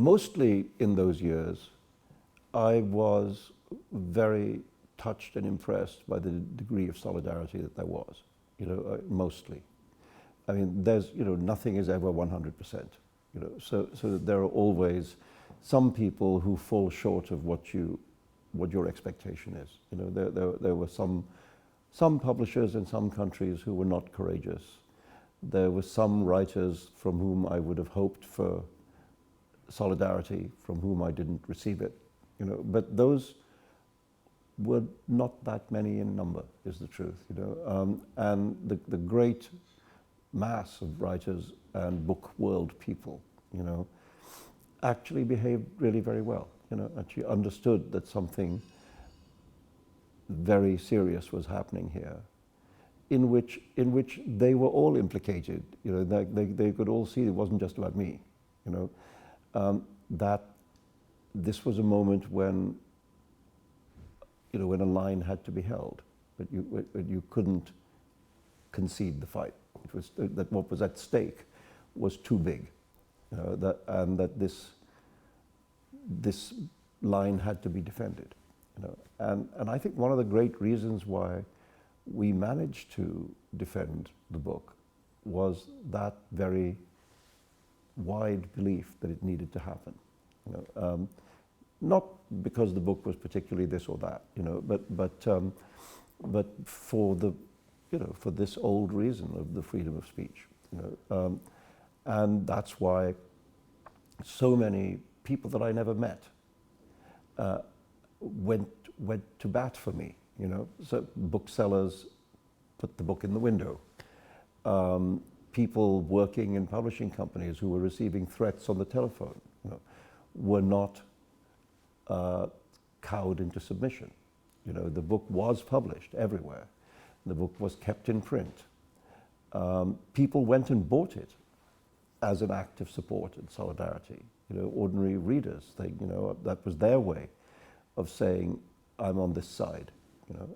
mostly in those years, I was very touched and impressed by the degree of solidarity that there was, mostly. I mean, nothing is ever 100%, so there are always some people who fall short of what your expectation is. There were some publishers in some countries who were not courageous. There were some writers from whom I would have hoped for solidarity, from whom I didn't receive it. But those were not that many in number, is the truth. And the great mass of writers and book world people, actually behaved really very well. Actually understood that something very serious was happening here, in which they were all implicated. They could all see it wasn't just about me. That this was a moment when when a line had to be held, but you couldn't concede the fight. It was that what was at stake was too big, that this line had to be defended. And I think one of the great reasons why we managed to defend the book was that very wide belief that it needed to happen. Not because the book was particularly this or that, but for the for this old reason of the freedom of speech. And that's why so many people that I never met went to bat for me. So booksellers put the book in the window. People working in publishing companies who were receiving threats on the telephone, were not cowed into submission. The book was published everywhere. The book was kept in print. People went and bought it as an act of support and solidarity. Ordinary readers, that was their way of saying, I'm on this side.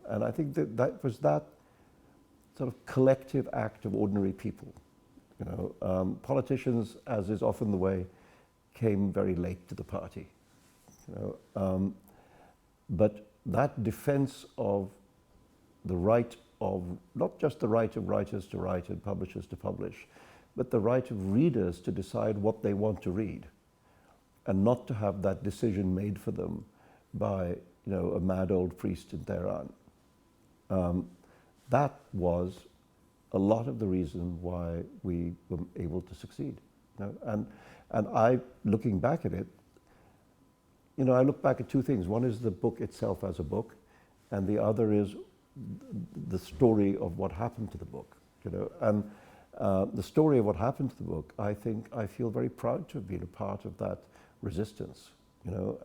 And I think that was that sort of collective act of ordinary people. Politicians, as is often the way, came very late to the party. But that defense of the right of, not just the right of writers to write and publishers to publish, but the right of readers to decide what they want to read, and not to have that decision made for them by a mad old priest in Tehran. That was a lot of the reason why we were able to succeed. And I, looking back at it, I look back at two things. One is the book itself as a book, and the other is the story of what happened to the book. And the story of what happened to the book, I feel very proud to have been a part of that resistance.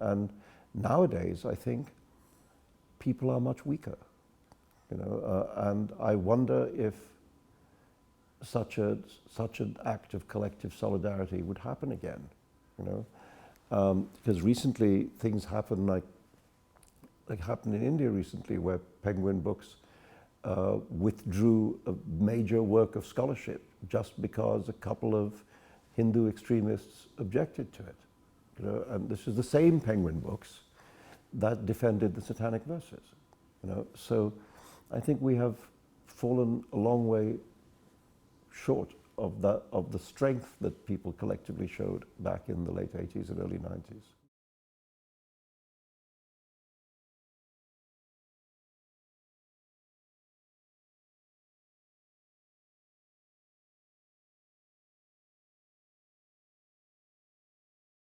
And nowadays, I think people are much weaker. And I wonder if such an act of collective solidarity would happen again. Because recently things happen like happened in India recently, where Penguin Books withdrew a major work of scholarship just because a couple of Hindu extremists objected to it. And this is the same Penguin Books that defended the Satanic Verses. So I think we have fallen a long way short of the strength that people collectively showed back in the late 80s and early 90s.